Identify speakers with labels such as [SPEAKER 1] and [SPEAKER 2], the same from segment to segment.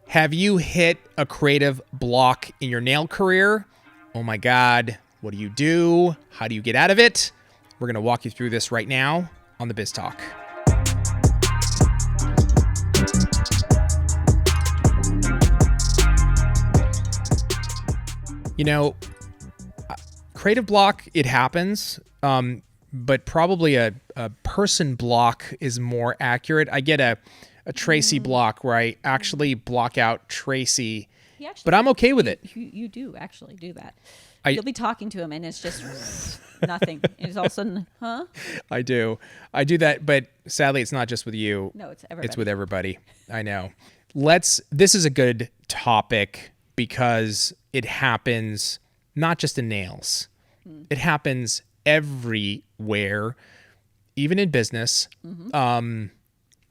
[SPEAKER 1] Have you hit a creative block in your nail career? Oh my God, what do you do? How do you get out of it? We're going to walk you through this right now on the Biz Talk. You know, creative block, it happens, but probably a person block is more accurate. I get a Tracey block where I actually block out Tracey, but I'm okay with it.
[SPEAKER 2] You do actually do that.
[SPEAKER 1] I-
[SPEAKER 2] You'll be talking to him and it's just nothing. It's all of a sudden, huh?
[SPEAKER 1] I do that, but sadly it's not just with you.
[SPEAKER 2] No, it's everybody.
[SPEAKER 1] It's with everybody. I know. This is a good topic because it happens not just in nails. It happens everywhere, even in business.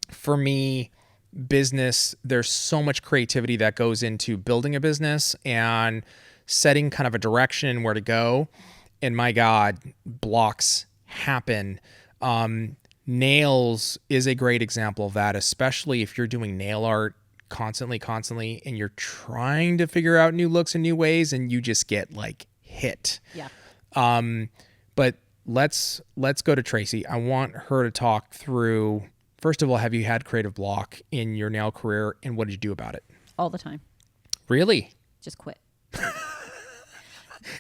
[SPEAKER 1] For me, business, there's so much creativity that goes into building a business and setting kind of a direction where to go. And my God, blocks happen. Nails is a great example of that, especially if you're doing nail art constantly, and you're trying to figure out new looks and new ways, and you just get like hit.
[SPEAKER 2] Yeah.
[SPEAKER 1] But let's go to Tracey. I want her to talk through, first of all, have you had creative block in your nail career, and what did you do about it?
[SPEAKER 2] All the time.
[SPEAKER 1] Really?
[SPEAKER 2] Just quit.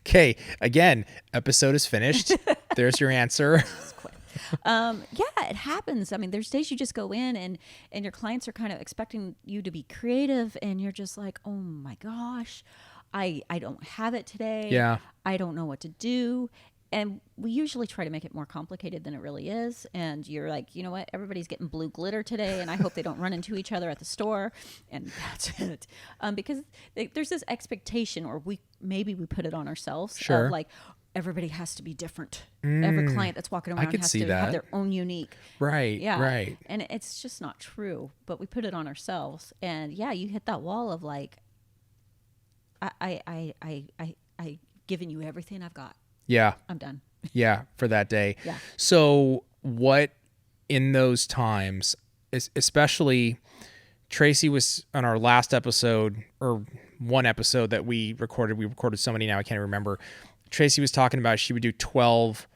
[SPEAKER 1] Okay. Again, episode is finished. There's your answer.
[SPEAKER 2] Just quit. Yeah, it happens. I mean, there's days you just go in and your clients are kind of expecting you to be creative and you're just like, oh my gosh, I don't have it today.
[SPEAKER 1] Yeah.
[SPEAKER 2] I don't know what to do. And we usually try to make it more complicated than it really is. And you're like, you know what? Everybody's getting blue glitter today, and I hope they don't run into each other at the store. And that's it. Because there's this expectation, or maybe we put it on ourselves.
[SPEAKER 1] Sure.
[SPEAKER 2] Of like, everybody has to be different. Every client that's walking around
[SPEAKER 1] could
[SPEAKER 2] has
[SPEAKER 1] see
[SPEAKER 2] to
[SPEAKER 1] that.
[SPEAKER 2] have their own unique.
[SPEAKER 1] Right.
[SPEAKER 2] Yeah.
[SPEAKER 1] Right.
[SPEAKER 2] And it's just not true. But we put it on ourselves. And yeah, you hit that wall of like, I given you everything I've got.
[SPEAKER 1] Yeah.
[SPEAKER 2] I'm done.
[SPEAKER 1] Yeah. For that day.
[SPEAKER 2] Yeah.
[SPEAKER 1] So what in those times, especially Tracey was on our last episode, or one episode that we recorded so many now, I can't remember. Tracey was talking about she would do 12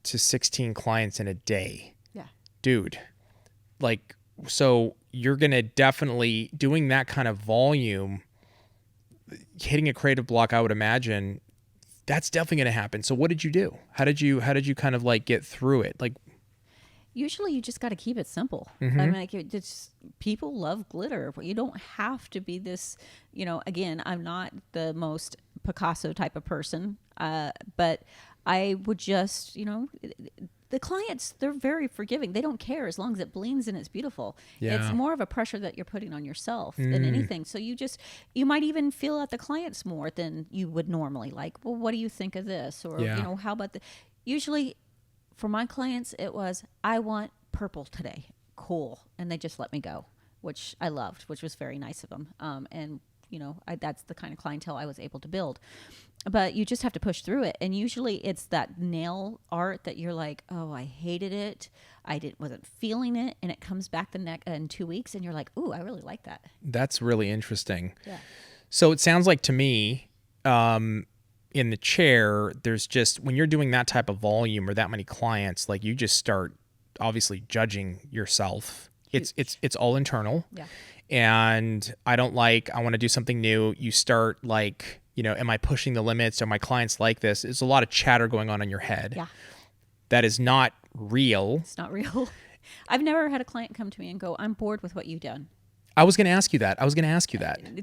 [SPEAKER 1] to 16 clients in a day.
[SPEAKER 2] Yeah.
[SPEAKER 1] Dude, like, so you're going to definitely, doing that kind of volume, hitting a creative block, I would imagine, that's definitely going to happen. So what did you do? How did you kind of like get through it? Like,
[SPEAKER 2] usually you just got to keep it simple.
[SPEAKER 1] Mm-hmm.
[SPEAKER 2] I mean, like, people love glitter. You don't have to be this, again, I'm not the most Picasso type of person, but I would just, the clients, they're very forgiving. They don't care as long as it blings and it's beautiful.
[SPEAKER 1] Yeah.
[SPEAKER 2] It's more of a pressure that you're putting on yourself than anything. So you might even feel at the clients more than you would normally. Like, well, what do you think of this? Or,
[SPEAKER 1] Yeah.
[SPEAKER 2] how about usually for my clients, it was, I want purple today. Cool. And they just let me go, which I loved, which was very nice of them. And that's the kind of clientele I was able to build. But you just have to push through it. And usually it's that nail art that you're like, oh, I hated it. Wasn't feeling it. And it comes back in 2 weeks and you're like, ooh, I really like that.
[SPEAKER 1] that's really interesting.
[SPEAKER 2] Yeah.
[SPEAKER 1] So it sounds like to me, in the chair, there's just, when you're doing that type of volume or that many clients, like you just start obviously judging yourself. It's all internal.
[SPEAKER 2] Yeah.
[SPEAKER 1] And I want to do something new. You start like, am I pushing the limits? Are my clients like this? There's a lot of chatter going on in your head.
[SPEAKER 2] Yeah.
[SPEAKER 1] That is not real.
[SPEAKER 2] It's not real. I've never had a client come to me and go, I'm bored with what you've done.
[SPEAKER 1] I was going to ask you that.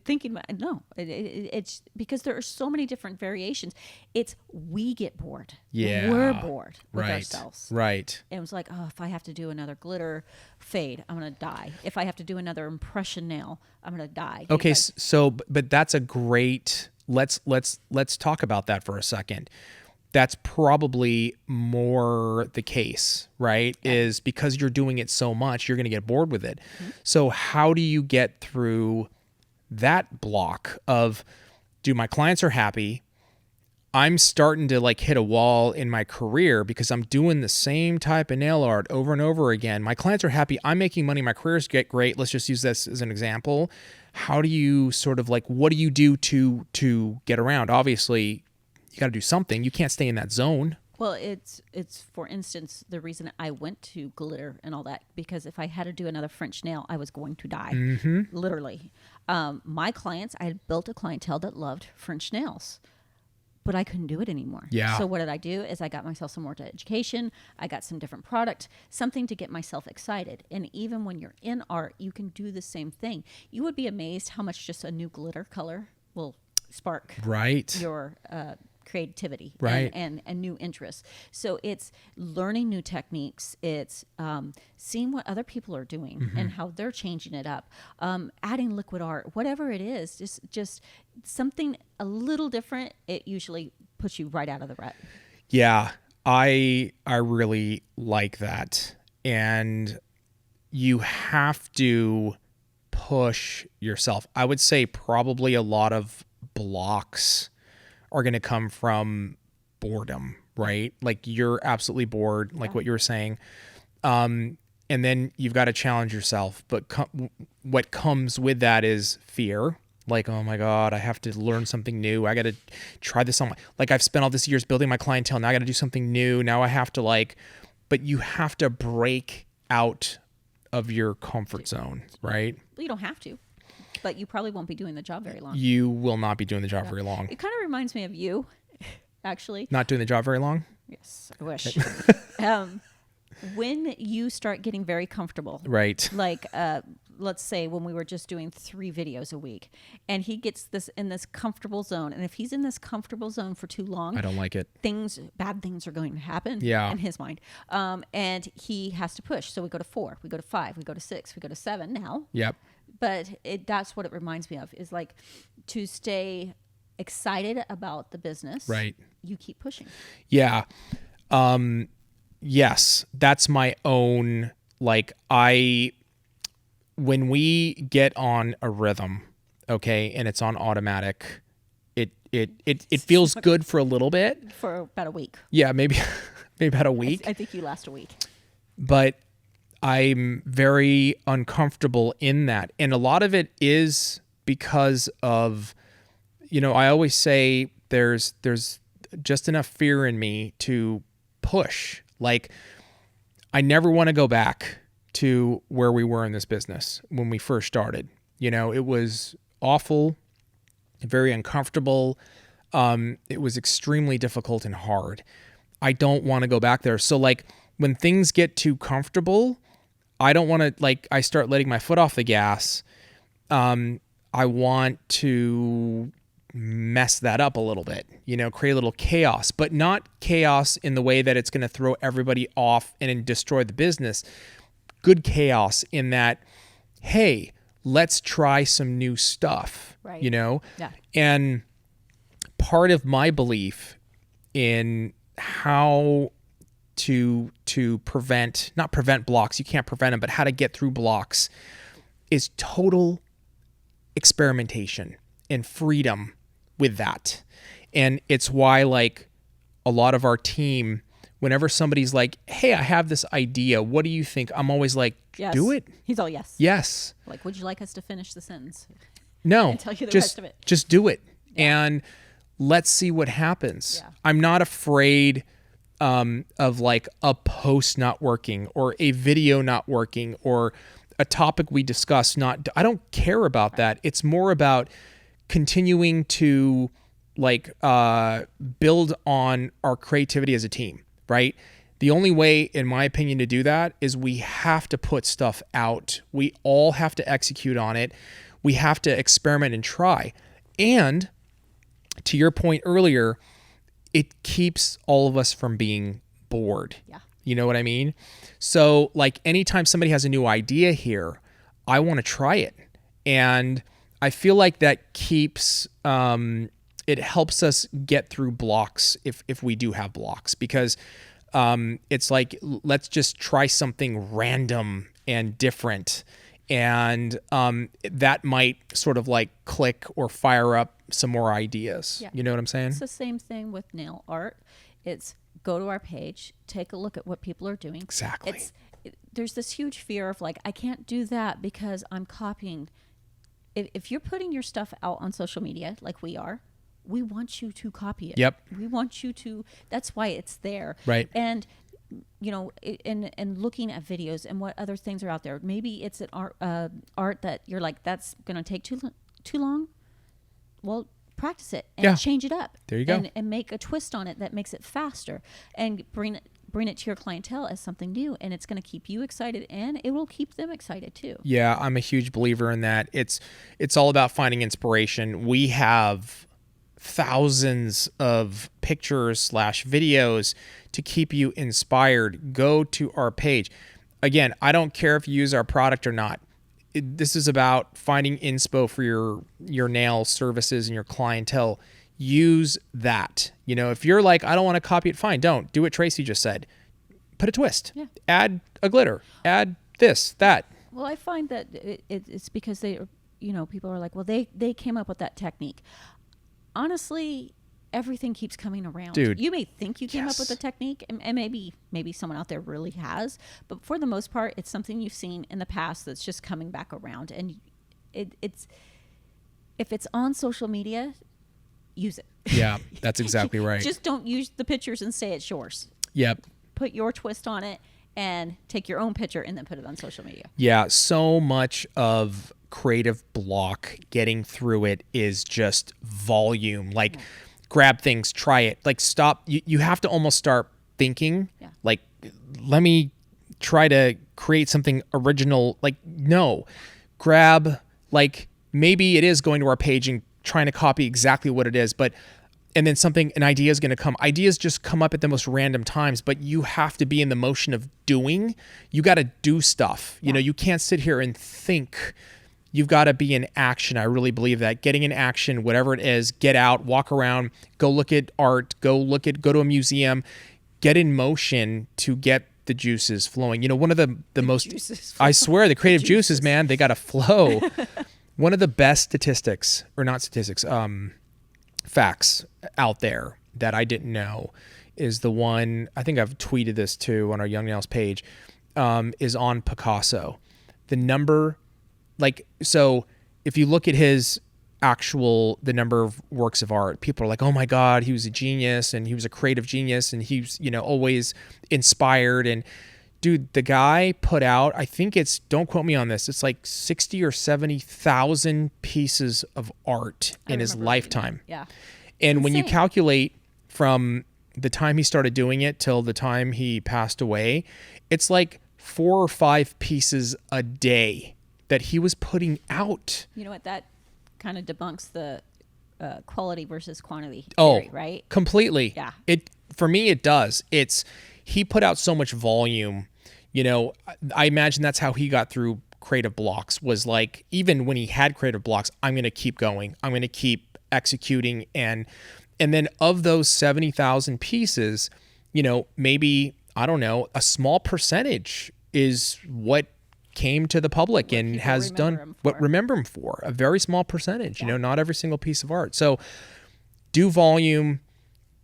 [SPEAKER 2] Thinking about no, it's because there are so many different variations. It's we get bored.
[SPEAKER 1] Yeah.
[SPEAKER 2] We're bored with
[SPEAKER 1] Right.
[SPEAKER 2] ourselves.
[SPEAKER 1] Right.
[SPEAKER 2] And it was like, oh, if I have to do another glitter fade, I'm going to die. If I have to do another impression nail, I'm going to die.
[SPEAKER 1] Okay.
[SPEAKER 2] Like,
[SPEAKER 1] So, but that's a great, let's talk about that for a second. That's probably more the case, right? Yeah. Is because you're doing it so much, you're going to get bored with it. Mm-hmm. So how do you get through that block of, my clients are happy? I'm starting to like hit a wall in my career because I'm doing the same type of nail art over and over again. My clients are happy. I'm making money. My career's great. Let's just use this as an example. how do you sort of like, what do you do to get around? Obviously, you got to do something. You can't stay in that zone.
[SPEAKER 2] Well, it's for instance the reason I went to glitter and all that, because if I had to do another French nail, I was going to die, literally. My clients, I had built a clientele that loved French nails, but I couldn't do it anymore.
[SPEAKER 1] Yeah.
[SPEAKER 2] So what did I do? Is I got myself some more education. I got some different product, something to get myself excited. And even when you're in art, you can do the same thing. You would be amazed how much just a new glitter color will spark
[SPEAKER 1] Right.
[SPEAKER 2] your creativity
[SPEAKER 1] Right.
[SPEAKER 2] and new interests. So it's learning new techniques. It's seeing what other people are doing and how they're changing it up. Adding liquid art, whatever it is, just something a little different. It usually puts you right out of the rut.
[SPEAKER 1] Yeah, I really like that. And you have to push yourself. I would say probably a lot of blocks are going to come from boredom, right? Like you're absolutely bored, like what you were saying. And then you've got to challenge yourself. But what comes with that is fear. Like, oh my God, I have to learn something new. I got to try this on my, like I've spent all this years building my clientele. Now I got to do something new. Now I have to like, but you have to break out of your comfort zone, right?
[SPEAKER 2] Well, you don't have to, but you probably won't be doing the job very long.
[SPEAKER 1] You will not be doing the job very long.
[SPEAKER 2] It kind of reminds me of you, actually.
[SPEAKER 1] Not doing the job very long?
[SPEAKER 2] Yes, I wish. When you start getting very comfortable,
[SPEAKER 1] Right.
[SPEAKER 2] like let's say when we were just doing 3 videos a week, and he gets this in this comfortable zone, and if he's in this comfortable zone for too long,
[SPEAKER 1] I don't like it.
[SPEAKER 2] bad things are going to happen
[SPEAKER 1] Yeah.
[SPEAKER 2] in his mind, and he has to push. So we go to 4, we go to 5, we go to 6, we go to 7 now.
[SPEAKER 1] Yep.
[SPEAKER 2] But that's what it reminds me of, is like to stay excited about the business.
[SPEAKER 1] Right.
[SPEAKER 2] You keep pushing.
[SPEAKER 1] Yeah. Yes, that's my own, like when we get on a rhythm, okay, and it's on automatic, it feels good for a little bit.
[SPEAKER 2] For about a week.
[SPEAKER 1] Yeah, maybe about a week.
[SPEAKER 2] I think you last a week.
[SPEAKER 1] But I'm very uncomfortable in that. And a lot of it is because of, I always say there's just enough fear in me to push. Like, I never want to go back to where we were in this business when we first started. It was awful, very uncomfortable. It was extremely difficult and hard. I don't want to go back there. So like when things get too comfortable, I don't want to, like, I start letting my foot off the gas. I want to mess that up a little bit, create a little chaos, but not chaos in the way that it's going to throw everybody off and destroy the business. Good chaos in that, hey, let's try some new stuff,
[SPEAKER 2] Right.
[SPEAKER 1] Yeah.
[SPEAKER 2] And
[SPEAKER 1] part of my belief in how to not prevent blocks, you can't prevent them, but how to get through blocks is total experimentation and freedom with that. And it's why, like, a lot of our team, whenever somebody's like, hey, I have this idea, what do you think? I'm always like,
[SPEAKER 2] yes.
[SPEAKER 1] Do it.
[SPEAKER 2] He's all yes.
[SPEAKER 1] Yes.
[SPEAKER 2] Like, would you like us to finish the sentence?
[SPEAKER 1] No.
[SPEAKER 2] And tell you the
[SPEAKER 1] just,
[SPEAKER 2] rest of it.
[SPEAKER 1] Just do it. Yeah. And let's see what happens. Yeah. I'm not afraid of like a post not working or a video not working or a topic we discuss I don't care about that. It's more about continuing to like build on our creativity as a team, right? The only way, in my opinion, to do that is we have to put stuff out. We all have to execute on it. We have to experiment and try. And to your point earlier, it keeps all of us from being bored.
[SPEAKER 2] Yeah.
[SPEAKER 1] You know what I mean? So like anytime somebody has a new idea here, I want to try it. And I feel like that keeps, it helps us get through blocks if we do have blocks, because it's like, let's just try something random and different. And that might sort of like click or fire up some more ideas. Yeah. You know what I'm saying?
[SPEAKER 2] It's the same thing with nail art. It's go to our page, take a look at what people are doing.
[SPEAKER 1] Exactly.
[SPEAKER 2] There's this huge fear of like, I can't do that because I'm copying. if you're putting your stuff out on social media like we are, we want you to copy it.
[SPEAKER 1] Yep.
[SPEAKER 2] We want you to, that's why it's there.
[SPEAKER 1] Right.
[SPEAKER 2] And, you know, and looking at videos and what other things are out there. Maybe it's an art that you're like, that's going to take too long. Well, practice it and change it up.
[SPEAKER 1] There you go.
[SPEAKER 2] And make a twist on it that makes it faster and bring it to your clientele as something new, and it's going to keep you excited and it will keep them excited too.
[SPEAKER 1] Yeah, I'm a huge believer in that. It's all about finding inspiration. We have thousands of pictures / videos to keep you inspired. Go to our page. Again, I don't care if you use our product or not. This is about finding inspo for your nail services and your clientele. Use that. You know, if you're like, I don't want to copy it, fine, don't. Do what Tracey just said. Put a twist.
[SPEAKER 2] Yeah.
[SPEAKER 1] Add a glitter. Add this, that.
[SPEAKER 2] Well, I find that it's because they, you know, people are like, well, they came up with that technique. Honestly, everything keeps coming around.
[SPEAKER 1] Dude.
[SPEAKER 2] You may think you came up with a technique, and maybe someone out there really has, but for the most part, it's something you've seen in the past that's just coming back around. And it's if it's on social media, use it.
[SPEAKER 1] Yeah, that's exactly right.
[SPEAKER 2] Just don't use the pictures and say it's yours.
[SPEAKER 1] Yep.
[SPEAKER 2] Put your twist on it and take your own picture and then put it on social media.
[SPEAKER 1] Yeah, so much of creative block, getting through it is just volume. Like, grab things, try it. Like, stop. You have to almost start thinking, like, let me try to create something original. Like, no. Grab, like, maybe it is going to our page and trying to copy exactly what it is, and then an idea is going to come. Ideas just come up at the most random times, but you have to be in the motion of doing. You got to do stuff. You know, you can't sit here and think. You've got to be in action. I really believe that. Getting in action, whatever it is, get out, walk around, go look at art, go to a museum, get in motion to get the juices flowing. You know, one of the most, I swear, the creative juices, man, they got to flow. One of the best facts out there that I didn't know is the one, I think I've tweeted this too on our Young Nails page, is on Picasso. The number, like, so if you look at his the number of works of art, people are like, oh my God, he was a genius and he was a creative genius and he's, you know, always inspired. And dude, the guy put out, I think don't quote me on this, it's like 60 or 70,000 pieces of art in his lifetime.
[SPEAKER 2] Yeah.
[SPEAKER 1] And when you calculate from the time he started doing it till the time he passed away, it's like 4 or 5 pieces a day that he was putting out.
[SPEAKER 2] You know what? That kind of debunks the quality versus quantity theory, right?
[SPEAKER 1] Completely.
[SPEAKER 2] Yeah.
[SPEAKER 1] For me, it does. He put out so much volume. You know, I imagine that's how he got through creative blocks, was like, even when he had creative blocks, I'm going to keep going. I'm going to keep executing. And then of those 70,000 pieces, you know, maybe, I don't know, a small percentage is what came to the public and has done what remember him for. A very small percentage, you know, not every single piece of art. So do volume,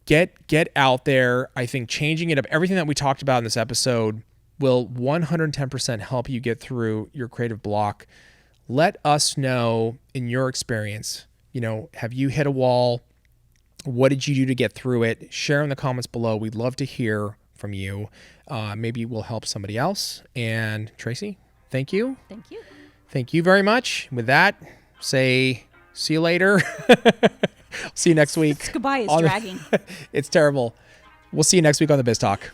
[SPEAKER 1] get out there. I think changing it up, everything that we talked about in this episode will 110% help you get through your creative block. Let us know in your experience, you know, have you hit a wall? What did you do to get through it? Share in the comments below. We'd love to hear from you. Maybe we'll help somebody else. And Tracey, thank you.
[SPEAKER 2] Thank you.
[SPEAKER 1] Thank you very much. With that, say see you later. See you next week.
[SPEAKER 2] Goodbye is dragging.
[SPEAKER 1] It's terrible. We'll see you next week on the Biz Talk.